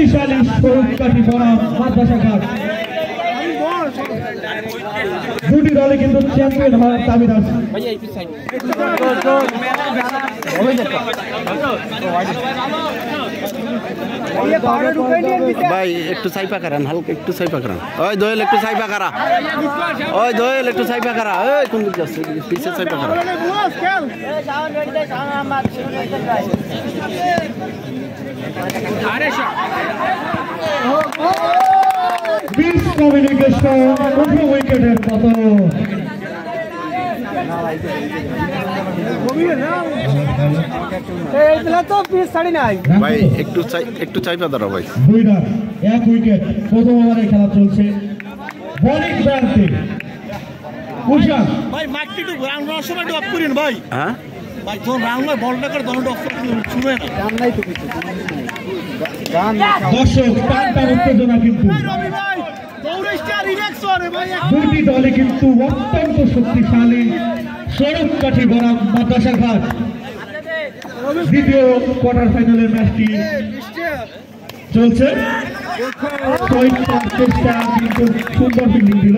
শক্তিশালী সরকারি বনাম মাদ্রাসা ঘাট দুটি দলে কিন্তু চ্যাম্পিয়ন হওয়ার দাবিদার। ভাই একটু সাইপা করান, হালকা একটু সাইপা করান। ওই দোয়েল একটু সাইপা করা, ওই দোয়েল একটু সাইপা করা, ওই কোন দিক যাচ্ছে পিছে সাইপা করা। বিশ কমিউনিকেশন উইকেটের মতো ভাই একটু চাইপা ধরো ভাই। দুই রান এক উইকেট। প্রথম ওভারে খেলা চলছে। বোলিং প্রান্তে উশান ভাই মাঠটি একটু রাউন্ড হওয়ার সময় একটু অফ করিন ভাই। হ্যাঁ ভাই যখন রাউন্ড হয় বলটা করে দলটা অফ করে শুরু হয় না। দর্শক টান উত্তেজনা কিন্তু দুটি দলে কিন্তু অত্যন্ত শক্তিশালী সড়ক কাঠি বনাম মাদ্রাসা ঘাট। দ্বিতীয় কোয়ার্টার ফাইনালের ম্যাচটি চলছে। চেষ্টা কিন্তু সুন্দর ফিল্ডিং দিল।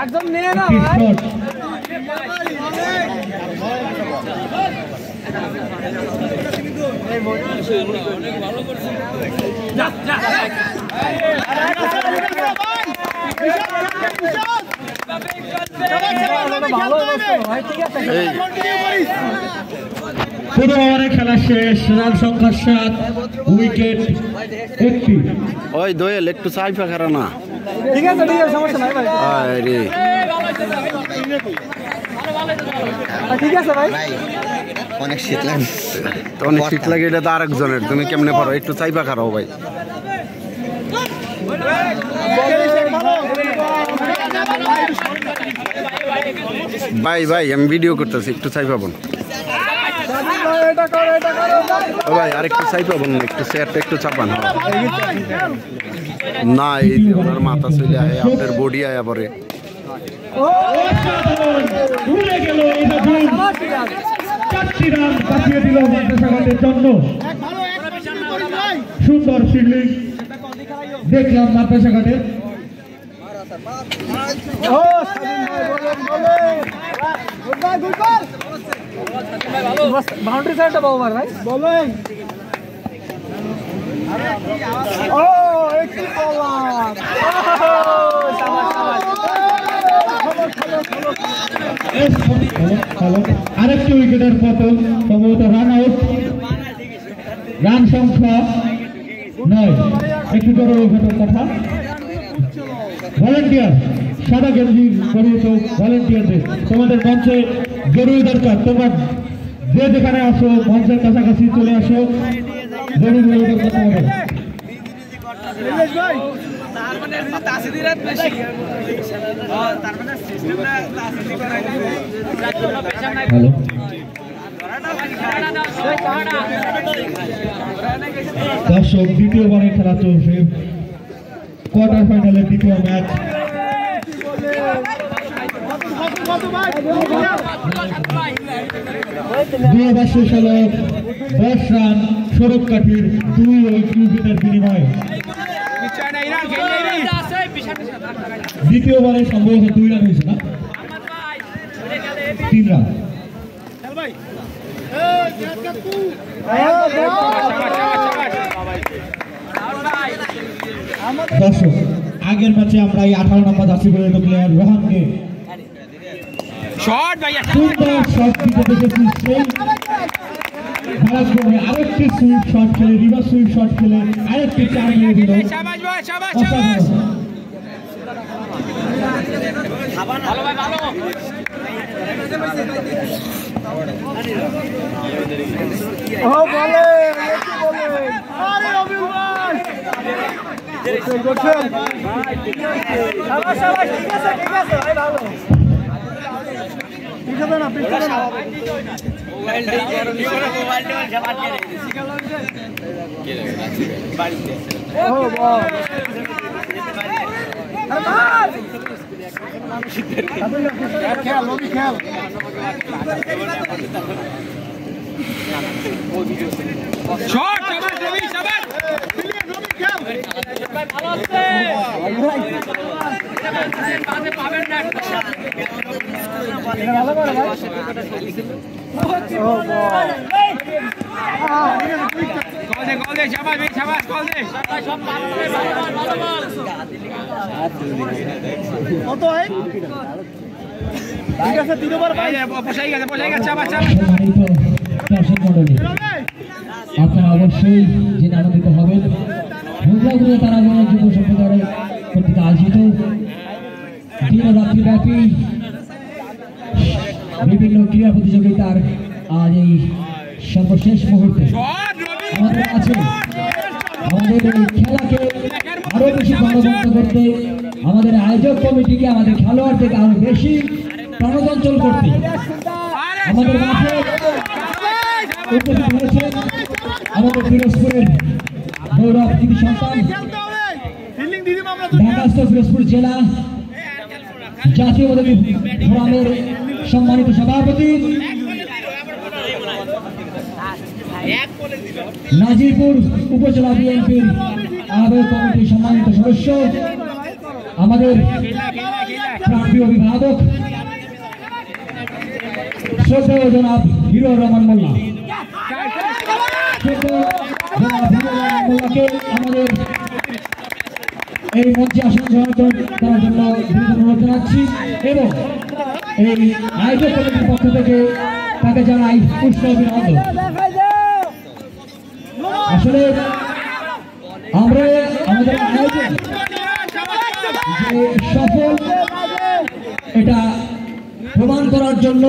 একদম নিয়ে না পুরো ওভারে খেলা শেষ। রান সংখ্যা 7, উইকেট 1টি। ওই দোয়েল একটু সাইপা করা না। ঠিক আছে সমস্যা নাই ভাই। আরে ঠিক আছে ভাই। অনেক শীত লাগে এটা তো আরেকজনের। তুমি কেমনে পারো? একটু চাইপা খারাও ভাই। ভাই আমি ভিডিও করতেছি, একটু চাই পাবো ভাই। আর একটু চাই পাবো না, একটু চেয়ারটা একটু চাপান না। এই যে ওনার মাথা চলে আয়, আপনার বডি আয়া পরে। সুন্দর ফিল্ডিং দেখলাম মাদ্রাসা ঘাটের। বাউন্ডারি সাইডটা বাবুমার ভাই বলেন। ও একটু আরেকটি উইকেটের পতন, সম্ভবত রান আউট। রান সংখ্যা 9। একটু বড় উইকেটের কথা। ভলেন্টিয়ার সাদা গেঞ্জি পরিহিত ভলেন্টিয়ারদের তোমাদের মঞ্চে জরুরি দরকার। তোমার যে যেখানে আসো মঞ্চের কাছাকাছি চলে আসো। জরুরি কথা হবে। দর্শক দ্বিতীয়বারের খেলা চলছে। কোয়ার্টার ফাইনালের দ্বিতীয় ম্যাচ। শেষ হল 10 রান সড়ক কাঠির 2 উইকেটের বিনিময়ে। দ্বিতীয়বারে সম্ভবত 2 রান হয়েছে না, 3 রান। দর্শক আগের ম্যাচে আমরা এই 18 নম্বর জার্সি পরিহিত প্লেয়ার রোহানকে সুন্দর শট দিতে দেখেছি। সেই ধারাক্রমে আরেকটি সুইপ শট খেলে, রিভার্স সুইপ শট খেলে আরেকটি 4 মেরে দিল। খেল নবী খেল শট শাবাশ রবি শাবাশ নবী খেল ভালো আছে পাবেন না ভালো করে ভাই ও গোল দে শাবাশ ভাই শাবাশ গোল দে সব ভালো কত হয় ঠিক আছে তিনবার ভাই পোষাই গেছে শাবাশ শাবাশ দর্শক মণ্ডলী আপনারা অবশ্যই জেনে আনন্দিত হবেন ভোগলাগুলো তারা যুব সম্প্রদায়ের কর্তৃক আয়োজিত দিন ও রাত্রিব্যাপী বিভিন্ন ক্রীড়া প্রতিযোগিতার আজ এই সর্বশেষ মুহূর্তে আমাদের আছে আমাদের এই খেলাকে আরো বেশি প্রাণবন্ত করতে আমাদের আয়োজক কমিটিকে আমাদের খেলোয়াড়দের আরো বেশি প্রাণবঞ্চল করতে আমাদের মাঠে উপস্থিত হয়েছেন আমাদের পিরোজপুরের গৌরব কৃতি সন্তান ঢাকাস্থ পিরোজপুর জেলা জাতীয় পদবী ফোরামের সম্মানিত সভাপতি নাজিরপুর উপজেলা বিএনপির আহ্বায়ক কমিটির সম্মানিত সদস্য আমাদের প্রান্তীয় অভিভাবক শ্রদ্ধেয় জনাব হিরোর রহমান মোল্লা মোল্লাকে আমাদের এই মঞ্চে আসন গ্রহণ করার জন্য অনুরোধ জানাচ্ছি এবং এই আয়োজক কমিটির পক্ষ থেকে তাকে জানাই পুষ্প অভিনন্দন। আসলে আমরা আমাদের আয়োজন যে সফল এটা প্রমাণ করার জন্য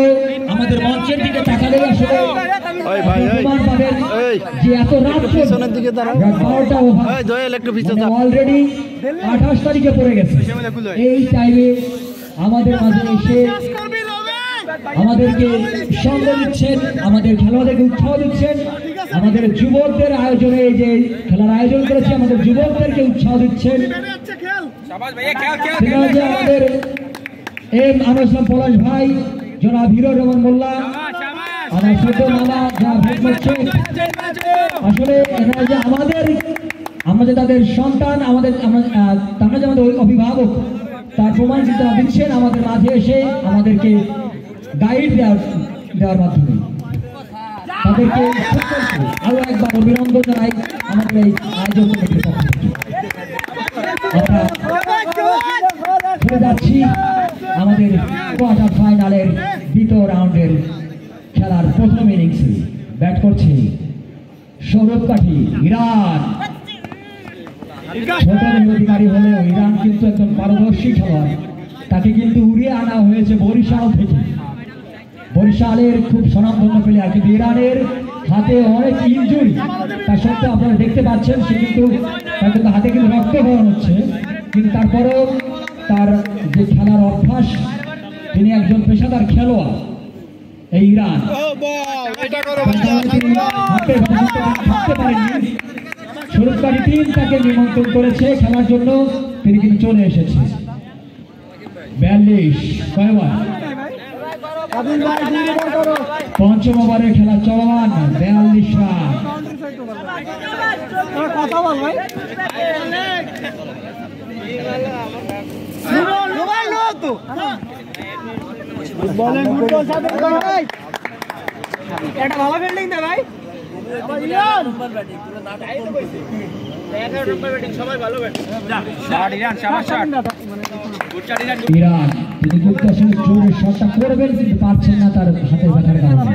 আমাদের মঞ্চের দিকে তাকালে আসলে প্রমাণ পাবেন যে এত রাত দিকে অলরেডি 28 তারিখে পড়ে গেছে। এই টাইমে আমাদের মাঝে এসে আমাদেরকে সঙ্গ দিচ্ছেন, আমাদের খেলোয়াড়দেরকে উৎসাহ দিচ্ছেন, আমাদের যুবকদের আয়োজনে যে খেলার আয়োজন করেছে আমাদের যুবকদেরকে উৎসাহ দিচ্ছেন। আমাদের এম আনোয়ার ইসলাম পলাশ ভাই, জনাব হিরোর রহমান মোল্লা, আমার ছোট মামা যা ভোট করছে, আসলে এরা যে আমাদের তাদের সন্তান, তারা যে আমাদের অভিভাবক তার প্রমাণ কিন্তু দিচ্ছেন আমাদের মাঝে এসে আমাদেরকে গাইড দেওয়ার মাধ্যমে। তাদেরকে আরো একবার অভিনন্দন জানাই আমাদের এই আয়োজক কমিটির পক্ষ থেকে। আমরা ফিরে যাচ্ছি আমাদের কোয়ার্টার ফাইনালের দ্বিতীয় রাউন্ডের খেলার প্রথম ইনিংসে। ব্যাট করছে সৌরভ কাঠি, ইরান। ছোট অধিকারী হলেও ইরান কিন্তু একজন পারদর্শী খেলোয়াড়, তাকে কিন্তু উড়িয়ে আনা হয়েছে বরিশাল থেকে। বরিশালের খুব স্বনামধন্য প্লেয়ার, কিন্তু ইরানের হাতে অনেক ইনজুরি, তার সত্ত্বেও আপনারা দেখতে পাচ্ছেন সে কিন্তু তার কিন্তু হাতে কিন্তু রক্ত বহন হচ্ছে, কিন্তু তারপরেও তার যে খেলার অভ্যাস, তিনি একজন পেশাদার খেলোয়াড়। এই ইরান থাকতে পারেননি, সরকারি টিম তাকে নিমন্ত্রণ করেছে খেলার জন্য, তিনি কিন্তু চলে এসেছে। 42 কয়বার পঞ্চম ওভারে খেলা চলমান, 42 রান। কথা বল ভাই এটা ভালো ফিল্ডিং দে ভাই। ইরান তিনি কিন্তু আসলে জোরে শটটা করবেন কিন্তু পারছেন না তার হাতে ব্যথার কারণে।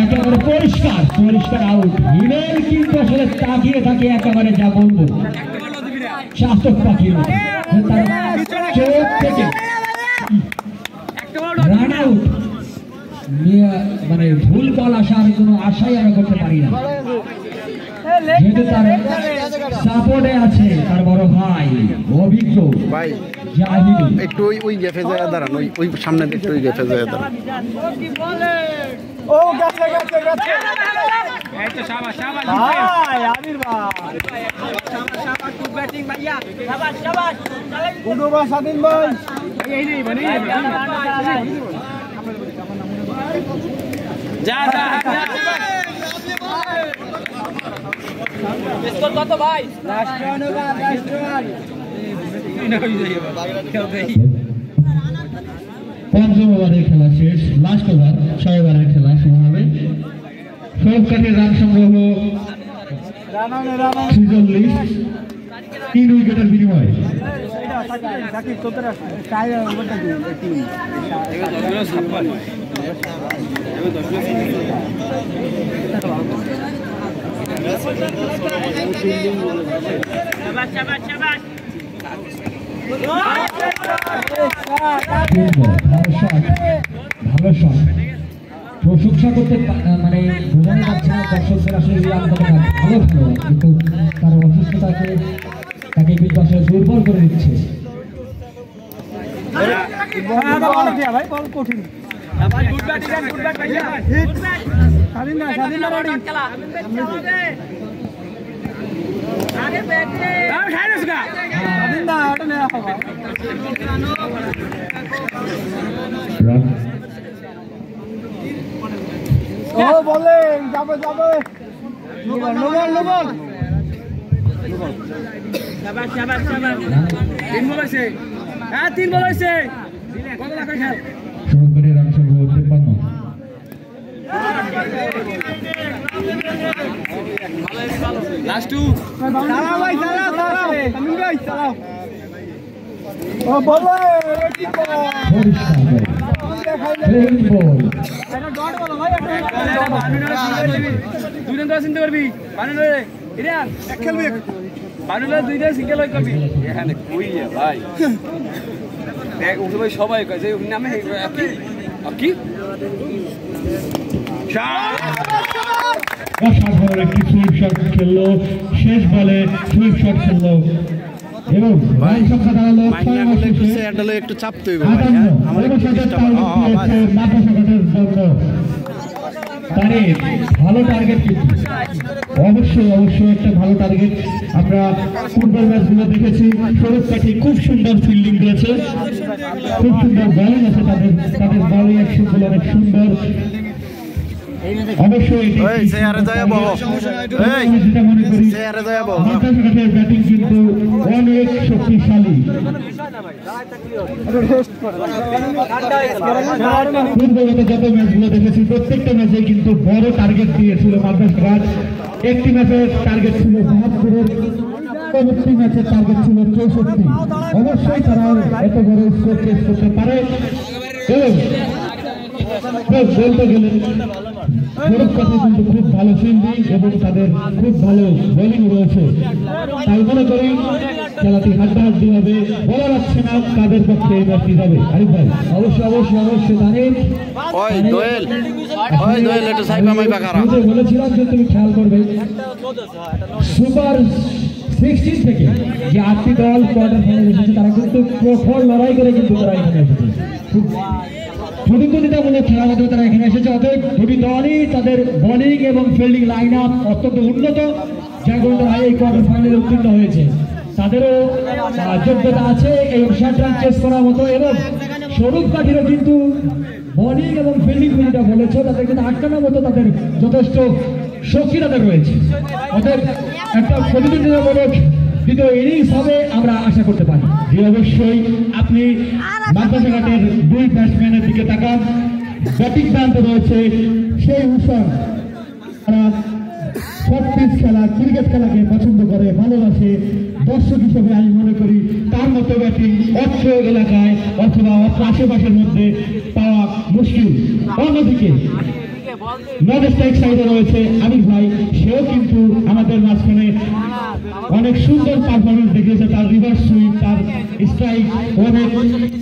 একেবারে পরিষ্কার আউট। হিমেল কিন্তু আসলে তাকিয়ে থাকে একেবারে, যা বলবো চাতক পাখির মতো, তার চোখ থেকে রান আউট মানে ভুল বল আসার কোনো আশাই আমরা করতে পারি না, যেহেতু তার সাপোর্টে আছে তার বড় ভাই অভিজ্ঞ ভাই জাহিদ। একটু ওই গেফে যায় দাঁড়ান, ওই সামনে একটু ওই গেফে যায় দাঁড়ান। ও গেছে গেছে গেছে এই তো শাবাশ শাবাশ ভাই আমির ভাই শাবাশ শাবাশ গুড ব্যাটিং ভাইয়া শাবাশ শাবাশ গুড ওভার স্বাধীন ভাই এই নেই বনি যা যা স্কোর কত ভাই last run over last run পঞ্চম ওভারের খেলা শেষ, লাস্ট ওভার 6 ওভারের খেলা শুরু হবে। সবকাঠের রান সংগ্রহ 46, 3 উইকেটের বিনিময়ে। ভালো শট, প্রশংসা করতে মানে বোঝানো যাচ্ছে না দর্শকদের আসলে ভালো খেলোয়াড়, কিন্তু তার অসুস্থতাকে তাকে কিন্তু আসলে দুর্বল করে দিচ্ছে। বলে যাবে যাবে তিন বল হয়েছে, হ্যাঁ 3 বল হয়েছে, কত লাখ খেল সরকারি রান সংগ্রহ 53। লাস্ট টু চালাও ভাই চালাও চালাও আমি ভাই চালাও ও বলে কি বল প্লেইং বল, এটা ডট বল ভাই এটা দুই রান ধরে চিনতে পারবি বানুলে ইরিয়ান এক খেলবি বানুলে দুই রান সিঙ্গেল হই করবি এখানে কই ভাই দেখ ওকে ভাই সবাই কয় যে নামে কি অসাধারণ একটি সুইপ শট খেললো, শেষ বলে সুইপ শট খেললো এবং রান সংখ্যা দাঁড়ালো 6 একটু চাপ তৈরি আমার ভালো টার্গেট, কিন্তু অবশ্যই একটা ভালো টার্গেট। আমরা ফুটবল ম্যাচগুলো দেখেছি, সৌরভ কাঠি খুব সুন্দর ফিল্ডিং করেছে, খুব সুন্দর বলিং আছে, তাদের বলিং অ্যাকশনগুলো অনেক সুন্দর। অবশ্যই ব্যাটিং কিন্তু অনেক শক্তিশালী। পূর্বগত যত ম্যাচগুলো দেখেছি প্রত্যেকটা ম্যাচে কিন্তু বড় টার্গেট দিয়েছিল মাদ্রাস ঘাট। একটি ম্যাচের টার্গেট ছিল 72, পরবর্তী ম্যাচের টার্গেট ছিল 64। অবশ্যই তারা এত বড় স্কোর চেস করতে পারে এবং বলতে গেলে সৌরভ কাঠি কিন্তু খুব ভালো ফিল্ডিং এবং তাদের খুব ভালো বোলিং রয়েছে। তাই মনে করি খেলাটি হাড্ডাহাড্ডি হবে, বলা যাচ্ছে না কাদের পক্ষে এই ম্যাচটি যাবে। আরিফ ভাই অবশ্যই জানেন বলেছিলাম যে তুমি খেয়াল করবে সুপার 16 থেকে যে 8টি দল কোয়ার্টার ফাইনালে এসেছে তারা কিন্তু প্রখর লড়াই করে কিন্তু তারা এখানে এসেছে, খুব প্রতিদ্বন্দ্বিতামূলক খেলার মাধ্যমে তারা এখানে এসেছে। অতএব দুটি দলই তাদের বোলিং এবং ফিল্ডিং লাইন আপ অত্যন্ত উন্নত, যার কারণে তারা এই কোয়ার্টার ফাইনালে উত্তীর্ণ হয়েছে। তাদেরও যোগ্যতা আছে এই 60 রান চেস করার মতো এবং সৌরভ কাঠিরও কিন্তু বোলিং এবং ফিল্ডিং যেটা বলেছে তাদের কিন্তু আটকানোর মতো তাদের যথেষ্ট শক্তি তাদের রয়েছে। অতএব একটা প্রতিদ্বন্দ্বিতামূলক দ্বিতীয় ইনিংস হবে আমরা আশা করতে পারি। যে অবশ্যই আপনি মাদ্রাসা ঘাটের দুই ব্যাটসম্যানের দিকে তাকান, ব্যাটিং প্রান্তে রয়েছে সেই হুসেন, তারা শর্ট পিচ খেলা ক্রিকেট খেলাকে পছন্দ করে ভালোবাসে। দর্শক হিসেবে আমি মনে করি তার মতো ব্যাটিং অর্থ এলাকায় অথবা অর্থ আশেপাশের মধ্যে পাওয়া মুশকিল। অন্যদিকে নন স্ট্রাইক সাইডে রয়েছে আমির ভাই, সেও কিন্তু আমাদের মাঝখানে অনেক সুন্দর পারফরমেন্স দেখিয়েছে। তার রিভার্স সুইং, তার স্ট্রাইক অনেক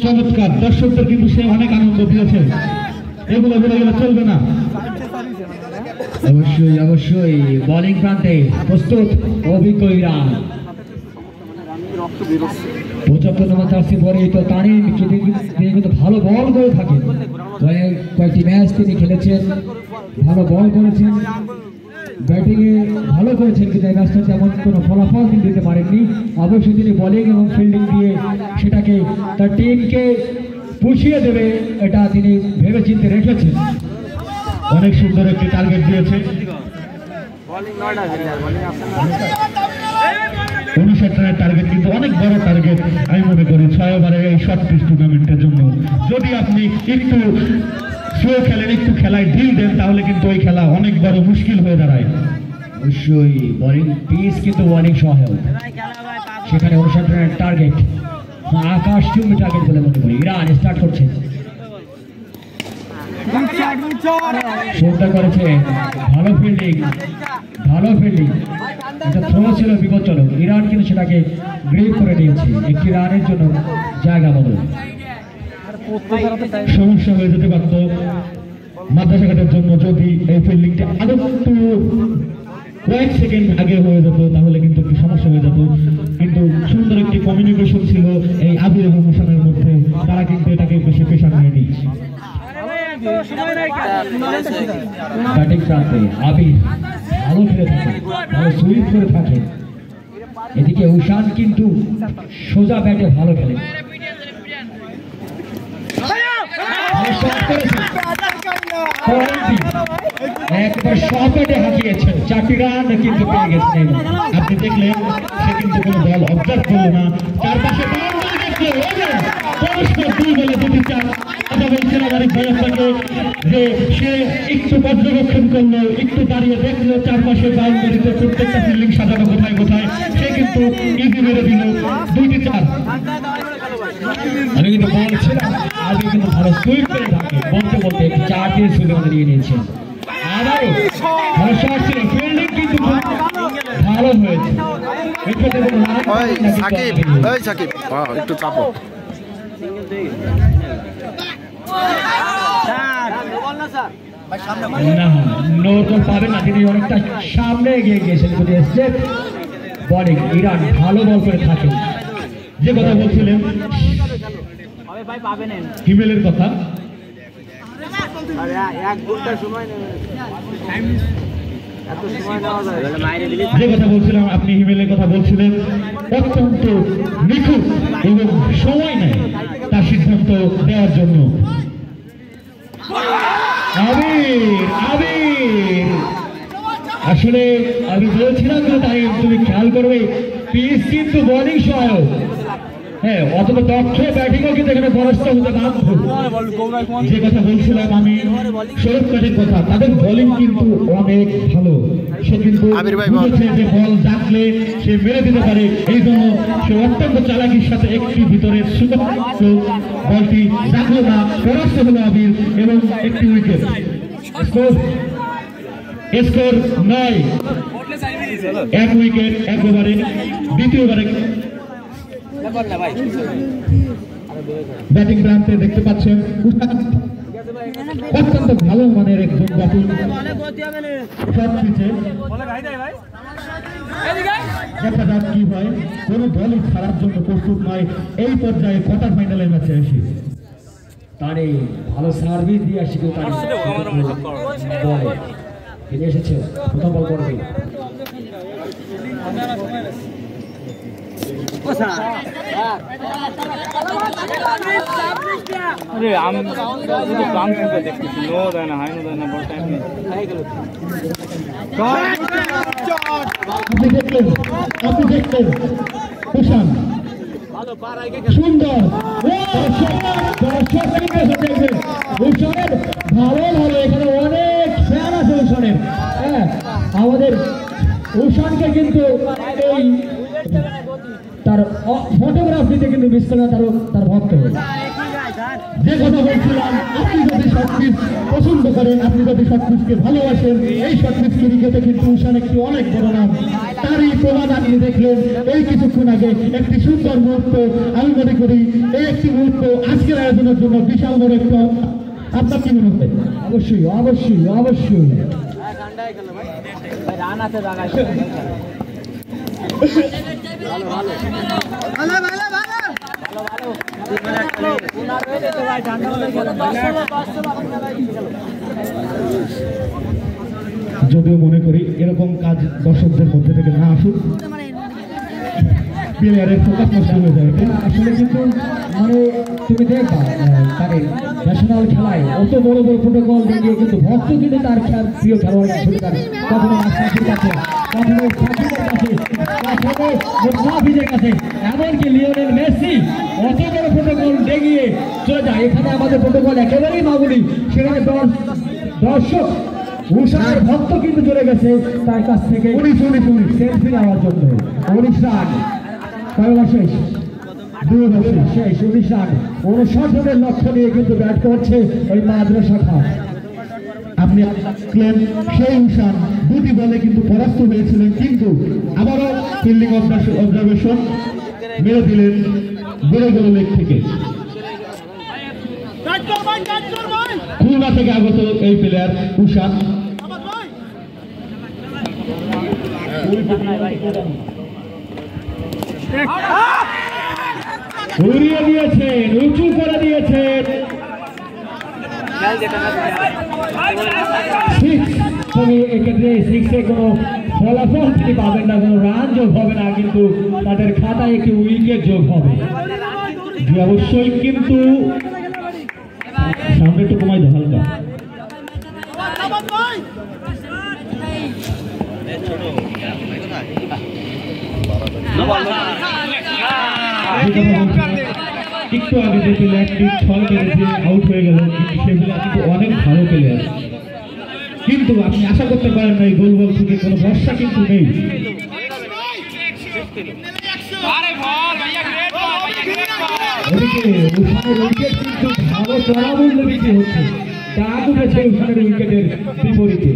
চমৎকার, দর্শকদের কিন্তু সে অনেক আনন্দ দিয়েছে। এগুলো বলে গেলে চলবে না। অবশ্যই বোলিং প্রান্তে প্রস্তুত অভিজ্ঞ ইরান। 75 নম্বর জার্সি পরে তো তারিন তিনি কিন্তু ভালো বল করে থাকেন, কয়েকটি ম্যাচ তিনি খেলেছেন, ভালো বল করেছেন, ব্যাটিংয়ে ভালো করেছেন, কিন্তু এই ম্যাচটা তেমন কোনো ফলাফল তিনি দিতে পারেননি। অবশ্যই তিনি বোলিং এবং ফিল্ডিং দিয়ে সেটাকে তার টিমকে পুষিয়ে দেবে, এটা তিনি ভেবে চিন্তে রেখেছেন। অনেক সুন্দর একটি টার্গেট দিয়েছে। 59 রানের টার্গেট কিন্তু অনেক বড় টার্গেট আমি মনে করি 6 ওভারের এই শর্ট পিচ টুর্নামেন্টের জন্য। যদি আপনি একটু স্লো খেলেন, একটু খেলায় ঢিল দেন, তাহলে কিন্তু ওই খেলা অনেক বড় মুশকিল হয়ে দাঁড়ায়। অবশ্যই বোলিং পিচ কিন্তু অনেক সহায়ক, সেখানে 59 রানের টার্গেট আকাশচুম্বী টার্গেট বলে মনে করি। ইরান স্টার্ট করছে, শোটা করেছে, ভালো ফিল্ডিং, ভালো ফিল্ডিং, একটা থ্রো ছিল বিপজ্জনক। ইরান কিন্তু সেটাকে গ্রিপ করে নিয়েছে, একটি রানের জন্য জায়গা বদল। সমস্যা হয়ে যেতে পারত মাদ্রাসাঘাটের জন্য যদি এই ফিল্ডিংটা আরো একটু কয়েক সেকেন্ড আগে হয়ে যেত, তাহলে কিন্তু একটু সমস্যা হয়ে যেত। কিন্তু সুন্দর একটি কমিউনিকেশন ছিল এই আবির এবং হোসেনের মধ্যে, তারা কিন্তু এটাকে বেশি পেশা নেয়নি। ব্যাটিং প্রান্তে আবির ভালো খেলে থাকে, ভালো সুইপ করে থাকে, এদিকে উশান কিন্তু সোজা ব্যাটে ভালো খেলে। একবার সব ব্যাটে হাঁকিয়েছেন, 4টি রান কিন্তু পেয়ে গেছেন। আপনি দেখলেন সে কিন্তু কোনো বল অবজার্ভ করলো না, চারপাশে যে সে একটু পর্যবেক্ষণ করলো, একটু দাঁড়িয়ে দেখলো চারপাশে বাউন্ডারিতে প্রত্যেকটা ফিল্ডিং সাজানো কোথায় কোথায়, সে কিন্তু ইজি মেরে দিল 2টি 4। আমি কিন্তু বলছিলাম আগে কিন্তু ভালো সুইপ করে থাকে, বলতে বলতে 4টি সুইপ আমাদের নিয়ে নিয়েছেন। আবারও ভালো শট ছিল, ফিল্ডিং কিন্তু ভালো হয়েছে। সাকিব একটু চাপো। পাবেন না, তিনি অনেকটা সামনে এগিয়ে গিয়েছেন। বোলিং ইরান ভালো বল করে থাকেন। যে কথা বলছিলেন হিমেলের কথা, যে কথা বলছিলাম, আপনি হিমেলের কথা বলছিলেন, অত্যন্ত নিখুঁত এবং সময় নেয় তার সিদ্ধান্ত দেওয়ার জন্য। আসলে আমি বলছিলাম যে তাই তুমি খেয়াল করবে, পিচ কিন্তু বোলিং সহায়ক, হ্যাঁ, অথবা দক্ষ ব্যাটিংও কিন্তু এখানে পরাস্ত হতে বাধ্য। যে কথা বলছিলাম আমি সৌরভ কাঠের কথা, তাদের বোলিং কিন্তু অনেক ভালো, সে কিন্তু বুঝেছে যে বল ডাকলে সে মেরে দিতে পারে, এই জন্য সে অত্যন্ত চালাকির সাথে একটি ভিতরে সুযোগ বলটি ডাকলো না, পরাস্ত হলো আবির এবং একটি উইকেট। স্কোর 9, 1 উইকেট 1 ওভারে। দ্বিতীয় ওভারে ব্যাটিং প্রান্তে দেখতে পাচ্ছেন অত্যন্ত ভালো মানের একজন ব্যাটিং, দেখা যাক কি হয়। কোন দলই ছাড়ার জন্য প্রস্তুত নয় এই পর্যায়ে, কোয়ার্টার ফাইনালের ম্যাচে এসে তারে ভালো সার্ভিস দিয়ে আসছে, তিনি এসেছে প্রথম বল করবে। अरे हम काम करके देखते हैं, नो देना हाई नो देना बहुत टाइम नहीं আপনি দেখলেন কুশান সুন্দর উষানের ভালো ভালো, এখানে অনেক ফ্যান আছে উষানের। হ্যাঁ, আমাদের উষানকে কিন্তু এই তার ফটোগ্রাফ দিতে কিন্তু মিস করে না, তার ভক্ত। যে কথা বলছিলাম, আপনি যদি শর্ট পিচ পছন্দ করেন, আপনি যদি শর্ট পিচকে ভালোবাসেন, এই শর্ট পিচ ক্রিকেটে কিন্তু উষান একটি অনেক বড় নাম। তারই প্রমাণ আপনি দেখলেন এই কিছুক্ষণ আগে একটি সুন্দর মুহূর্ত। আমি মনে করি এই একটি মুহূর্ত আজকের আয়োজনের জন্য বিশাল বড় একটা। আপনার কি মনে হয়? অবশ্যই অবশ্যই অবশ্যই যদিও মনে করি এরকম কাজ দর্শকদের মধ্যে থেকে না আসুক, প্লেয়ারের ফোকাস নষ্ট হয়ে যাবে। আসলে কিন্তু মানে তুমি দেখবা তাদের ন্যাশনাল খেলায় অত বড় বড় প্রোটোকল দিয়ে কিন্তু ভক্ত কিন্তু তার প্রিয় খেলোয়াড় আসলে তার কখনো মাস্টারের কাছে, কখনো সাকিবের কাছে, কখনো মুস্তাফিজের কাছে, এমনকি লিওনেল মেসি অত বড় প্রোটোকল দেখিয়ে চলে যায়। এখানে আমাদের প্রোটোকল একেবারেই মামুলি, সেখানে দর্শক উষার ভক্ত কিন্তু চলে গেছে তার কাছ থেকে 19 সেলফি নেওয়ার জন্য। 19 রান শেষ, 2 ওভার শেষ, 19 রান 59 রানের লক্ষ্য নিয়ে কিন্তু ব্যাট করছে ওই মাদ্রাসা খান। আপনি দেখলেন সেই উষান 2টি বলে কিন্তু পরাস্ত হয়েছিলেন, কিন্তু আবারও ফিল্ডিং অবজারভেশন মেরে দিলেন বেড়ে গেল লেগ থেকে। খুলনা থেকে আগত এই প্লেয়ার উষান উড়িয়ে দিয়েছেন, উঁচু করে দিয়েছেন। এক্ষেত্রে সিক্সে কোনো ফলাফল তিনি পাবেন না, কোনো রান যোগ হবে না, কিন্তু তাদের খাতায় একটি উইকেট যোগ হবে। অবশ্যই কিন্তু সামনে একটু কমাই দাও হালকা। একটু আগে যে প্লেয়ারটি 6 মেরেছে আউট হয়ে গেল, সেগুলো কিন্তু অনেক ভালো প্লেয়ার, কিন্তু আপনি আশা করতে পারেন না এই গোল বল থেকে কোনো ভরসা কিন্তু নেই। উইকেট কিন্তু ভালো চড়া মূল্য বিক্রি হচ্ছে, ডাক উঠেছে উষানের উইকেটের বিপরীতে।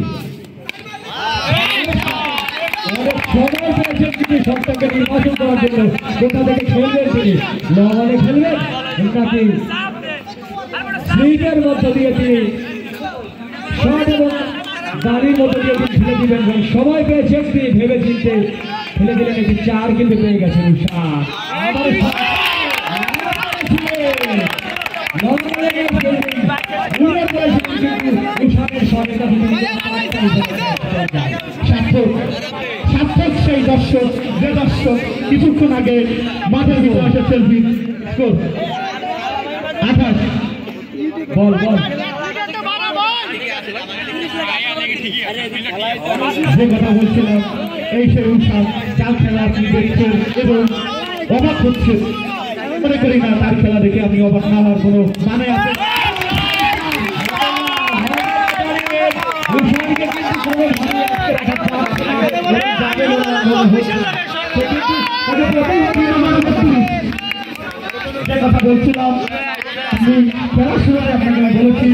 সময় পেয়েছেন কিন্তু সপ্তাহকে নির্বাচন করার জন্য, কোথা থেকে খেলবেন তিনি, লবলে খেলবেন নাকি স্লিপের মধ্য দিয়ে তিনি শট এবং গাড়ির মধ্য দিয়ে তিনি ফেলে দিবেন। সময় পেয়েছেন তিনি ভেবে চিনতে ফেলে দিলেন, একটি 4 কিন্তু পেয়ে গেছেন উষা। সার্থক সেই দর্শক, যে দর্শক কিছুক্ষণ আগে মাঠের ভিতরে আসে সেলফি স্কোর 28 বল বল। যে কথা বলছিলাম এই সেই উৎসাহ চাল খেলা আপনি দেখছেন এবং অবাক হচ্ছে, মনে করি না তার খেলা দেখে আমি অবাক না হওয়ার কোনো মানে আছে। যে কথা বলছিলাম আমি খেলার শুরুতে আপনাকে বলেছি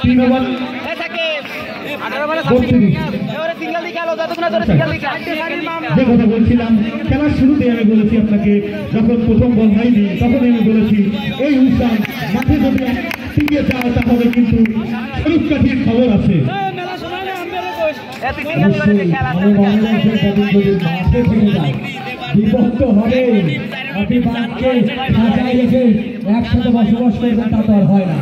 3 ওভার 32। যে কথা বলছিলাম খেলার শুরুতে আমি বলেছি আপনাকে, যখন প্রথম বল হয়নি তখন আমি বলেছি এই উৎসাহ মাঠে যদি টিকে যায় তাহলে কিন্তু শরীফকাঠির খবর আছে। বিভক্ত হবে, আপনি বাঘকে খাঁচায় রেখে একসাথে বসবাস করবেন তা তো আর হয় না।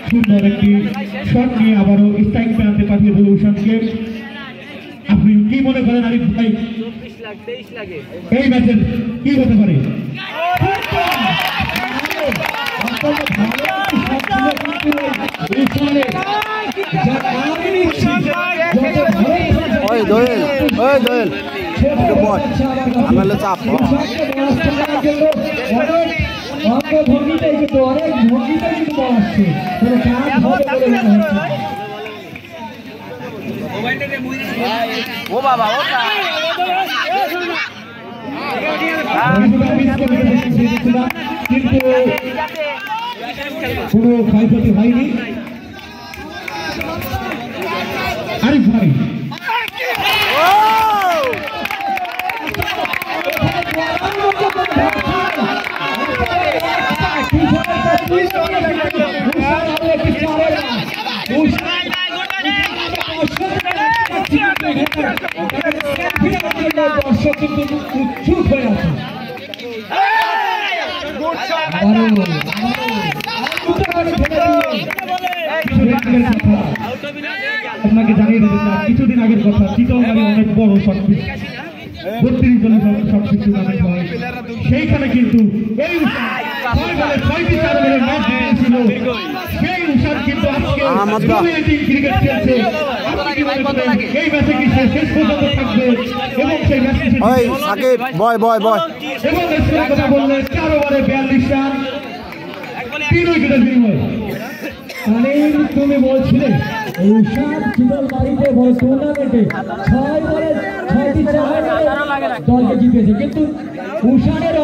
সুন্দর একটি শট নিয়ে আবারও স্ট্রাইক প্রান্তে পাঠিয়ে দিল উষানকে। আপনি কি মনে করেন আরিফ ভাই, এই ম্যাচের কি হতে পারে? ভঙ্গিটাই কিন্তু অনেক ভঙ্গিটাই কিন্তু বল আসছে, কোনো কাজ হবে বলে মনে হচ্ছে। ও বাবা ও কিন্তু কোনো ক্ষয়ক্ষতি হয়নি। আরিফ ভাই দর্শক কিন্তু উৎসুক হয়ে আছে। আপনাকে জানিয়ে দিতে চাই কিছুদিন আগের কথা, চিতলমারি অনেক বড় শর্টপিচ 32 শর্টপিচ টুর্নামেন্ট হয়, সেইখানে কিন্তু এই ছয়টি চারবারের ম্যাচ ছিল। সেই উষার কিন্তু আজকে ক্রিকেট খেলছে। এই ম্যাচে কি শেষ পর্যন্ত থাকবে এবং সেই ম্যাচে সাকিব বয় বয় বয় এবং কথা বললেন 4 ওভারে 42 রান 3 উইকেটের বিনিময়ে। তুমি বলছিলে উষার চিতলমারিতে বড় টুর্নামেন্টে 6 বলে 6টি চার দলকে জিতেছে, কিন্তু উষারের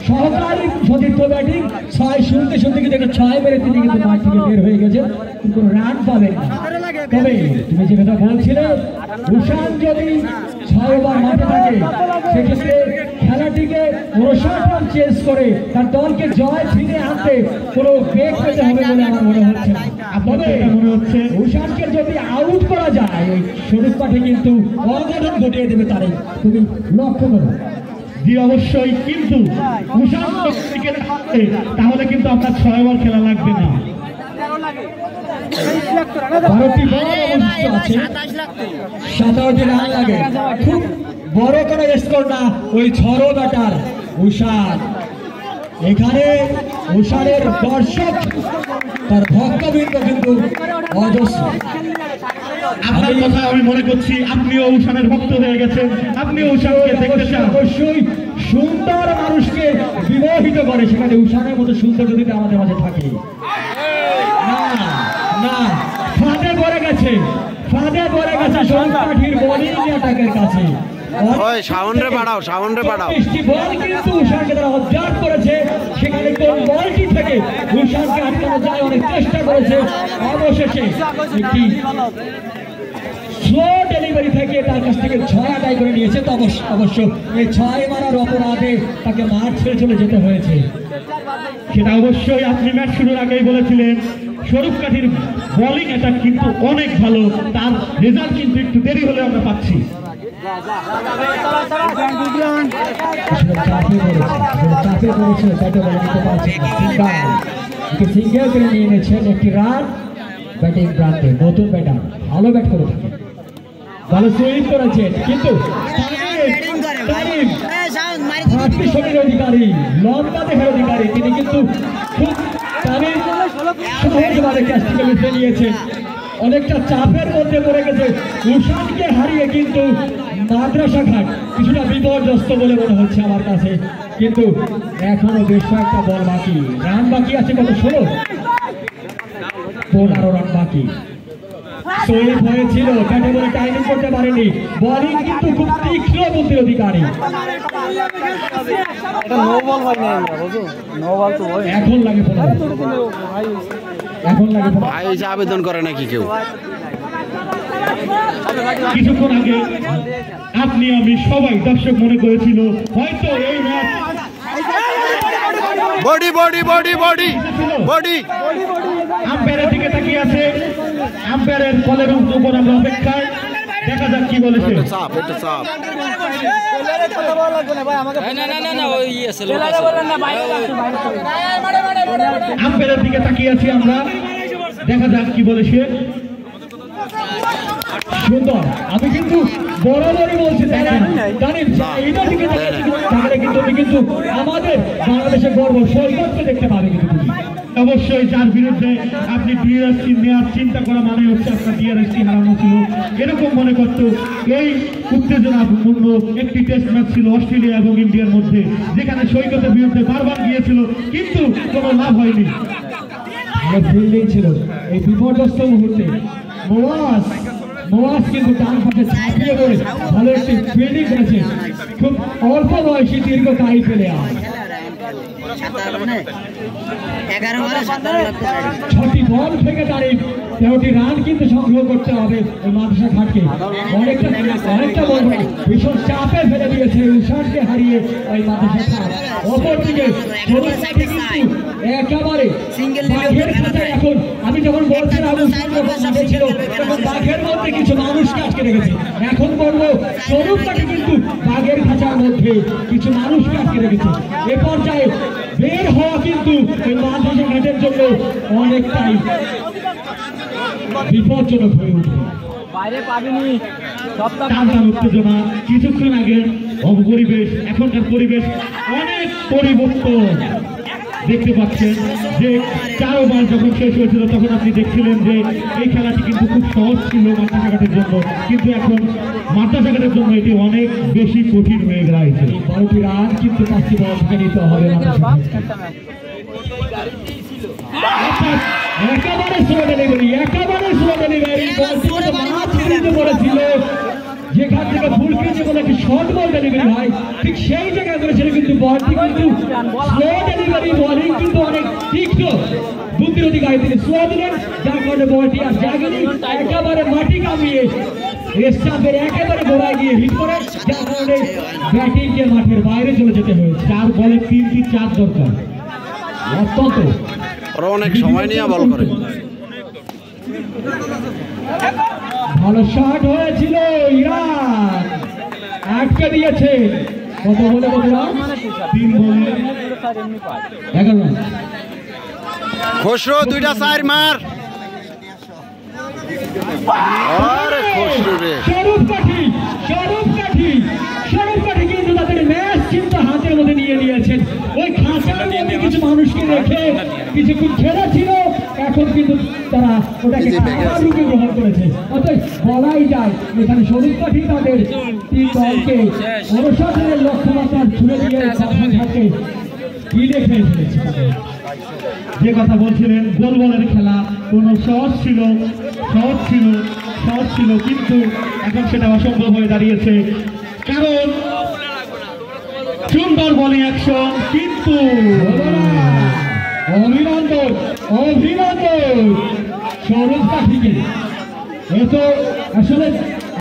সহকারী সতীর্থ ব্যাটিং 6 শুনতে শুনতে কিন্তু 6 মেরে তিনি কিন্তু মাঠ থেকে বের হয়ে গেছে, কিন্তু রান পাবেন না। তবে তুমি যে কথা বলছিলে উষার যদি 6 ওভার মাঠে থাকে সেক্ষেত্রে খেলাটিকে 59 রান চেঞ্জ করে তার দলকে জয় ফিরে আনতে কোনো ব্রেক পেতে হবে বলে আমার মনে হচ্ছে না। তবে মনে হচ্ছে উষারকে যদি আউট করা যায় ওই স্বরূপ পাঠে কিন্তু অঘটন ঘটিয়ে দেবে তারে, তুমি লক্ষ্য করো। জি অবশ্যই, কিন্তু উষার তাহলে কিন্তু আপনার 6 ওভার খেলা লাগবে না। 12টি বল অবশিষ্ট আছে, 17টি রান লাগে, খুব বড় কোনো স্কোর না। ওই ঝড়ো ব্যাটার উষার, এখানে উষারের দর্শক তার ভক্তবৃন্দ কিন্তু অজস্র। আপনার কথা আমি মনে করছি আপনিও উষারের ভক্ত হয়ে গেছেন, আপনিও উষারকে দেখতে চান। অবশ্যই সুন্দর মানুষকে বিবাহিত করে, সেখানে উষারের মতো সুন্দর যদি আমাদের মাঝে থাকে না। না, ফাঁদে পড়ে গেছে, ফাঁদে পড়ে গেছে সন্তাঠির বোলিং অ্যাটাকের কাছে। ওই শাওনরে বাড়াও, শাওনরে বাড়াও। বল কিন্তু উষারকে তারা অবজার্ভ করেছে, সেখানে কোন বলটি থেকে উষারকে আটকানো যায় অনেক চেষ্টা করেছে, অবশেষে একটি স্লো ডেলিভারি থেকে তার কাছ থেকে 6 আদায় করে নিয়েছে। তো অবশ্য এই 6 মারার অপরাধে তাকে মাঠ ছেড়ে চলে যেতে হয়েছে। সেটা অবশ্যই আপনি ম্যাচ শুরুর আগেই বলেছিলেন স্বরূপ কাঠির বোলিং অ্যাটাক কিন্তু অনেক ভালো, তার রেজাল্ট কিন্তু একটু দেরি হলে আমরা পাচ্ছি। সিঙ্গেল করে নিয়ে এনেছেন একটি রান ব্যাটিং প্রান্তে। নতুন ব্যাটার ভালো ব্যাট করে থাকে, ভালো সুইং করেছেন, কিন্তু শরীর অধিকারী, লম্বা দেহের অধিকারী, তিনি কিন্তু খুব সহজভাবে ক্যাচটিকে লুটে নিয়েছেন। অনেকটা চাপের মধ্যে পড়ে গেছে, উষানকে হারিয়ে কিন্তু মাদ্রাসা ঘাট কিছুটা বিপর্যস্ত বলে মনে হচ্ছে আমার কাছে, কিন্তু এখনো বেশ কয়েকটা বল বাকি, রান বাকি আছে কত 16, 15 রান বাকি। শহীদ হয়েছিল, ব্যাটে বলে টাইমিং করতে পারেনি, বোলিং কিন্তু খুব তীক্ষ্ণ বুদ্ধির অধিকারী। এখন লাগে ভাই আবেদন করে নাকি কেউ? কিছুক্ষণ আগে আপনি আমি সবাই দর্শক মনে করেছিল হয়তো এই match body body body body body আম্পায়ারের দিকে তাকিয়ে আছে, আম্পায়ারের কলের উপর আমরা অপেক্ষায়, দেখা যাক কি বলেছে। চাপ একটু চাপ আম্পায়ারের দিকে তাকিয়ে আছি আমরা, দেখা যাক কি বলেছে। সুন্দর, আমি কিন্তু বরাবরই বলছি কিন্তু আমাদের বাংলাদেশের গর্ব সৈকতকে দেখতে পাবে, কিন্তু অবশ্যই যার বিরুদ্ধে আপনি ডিআরএসসি নেওয়ার চিন্তা করা মানে হচ্ছে আপনার ডিআরএসসি হারানো ছিল, এরকম মনে করত। এই উত্তেজনাপূর্ণ একটি টেস্ট ম্যাচ ছিল অস্ট্রেলিয়া এবং ইন্ডিয়ার মধ্যে, যেখানে সৈকতের বিরুদ্ধে বারবার গিয়েছিল কিন্তু কোনো লাভ হয়নি। ফিল্ডিং ছিল এই বিপর্যস্ত মুহূর্তে, নওয়াজ কিন্তু ডান পাশে ঝাঁপিয়ে পড়ে ভালো একটি ফিল্ডিং করেছে, খুব অল্প বয়সী দীর্ঘকায়ী প্লেয়ার। 6টি বল থেকে তার 13টি রান কিন্তু সংগ্রহ করতে হবে এই মাদ্রাসা ঘাটকে। অনেকটা বল ভীষণ চাপে ফেলে দিয়েছে উষানকে হারিয়ে এই মাদ্রাসা ঘাট। অপরদিকে একেবারে বাঘের খাঁচায় এখন আমি যখন বলছিলাম ছিল তখন বাঘের মধ্যে কিছু মানুষকে আটকে রেখেছে। এখন বলবো স্বরূপটাকে কিন্তু বাঘের খাঁচার মধ্যে কিছু মানুষকে আটকে রেখেছে। এ পর্যায়ে বের হওয়া কিন্তু এই মাদ্রাসা ঘাটের জন্য অনেকটাই বিপজ্জনক হয়ে উঠবে। উত্তেজনা কিছুক্ষণ আগে পরিবেশ এখনকার পরিবেশ অনেক পরিবর্তন দেখতে পাচ্ছেন যে 4 ওভার যখন শেষ হয়েছিল তখন আপনি দেখছিলেন যে এই খেলাটি কিন্তু খুব সহজ ছিল মাদ্রাসা ঘাটের জন্য, কিন্তু এখন মাদ্রাসা ঘাটের জন্য এটি অনেক বেশি কঠিন হয়ে গেছে। 12টি রান কিন্তু 5টি বল থেকে নিতে হবে। একেবারে স্লো ডেলিভারি করেছিল যেখান থেকে ফুল ক্রিজে বলে একটি শর্ট বল ডেলিভারি হয়, ঠিক সেই জায়গায় করেছিল কিন্তু বলটি কিন্তু স্লো ডেলিভারি বলিং কিন্তু অনেক তীক্ষ্ণ বুদ্ধির অধিকারী তিনি স্লো দিলেন, যার কারণে বলটি আর জাগেনি, একেবারে মাটি কামিয়ে স্টাম্পের একেবারে গোড়ায় গিয়ে হিট করে, যার কারণে ব্যাটিং কে মাঠের বাইরে চলে যেতে হয়েছে। 4 বলে 3টি 4 দরকার। অত্যন্ত অনেক সময় নিয়ে বল করে ভালো শট হয়েছিল, ইরান আটকে দিয়েছে। কত বলে 3 বলে 11 রান। খসরু 2টা 4 মার। আরে খসরু রে স্বরূপ কাঠি কিন্তু তাদের ম্যাচ চিন্তা হাতের মধ্যে নিয়ে নিয়েছেন। ওই খাঁচার মধ্যে কিছু মানুষকে রেখে কিছুক্ষণ খেলা ছিল, এখন কিন্তু তারা ওটাকে রূপে গ্রহণ করেছে। অতএব বলাই যায় এখানে স্বরূপ কাঠি তাদের 3 দলকে অনুশাসনের লক্ষ্যমাত্রা ছুড়ে দিয়ে থাকে গিলে খেয়ে ফেলেছে। যে কথা বলছিলেন গোল বলের খেলা কোন সহজ ছিল কিন্তু এখন সেটা অসম্ভব হয়ে দাঁড়িয়েছে, কারণ সুন্দর বলিং অ্যাকশন কিন্তু অভিনন্দন স্বরূপ কাঠিকে। এ তো আসলে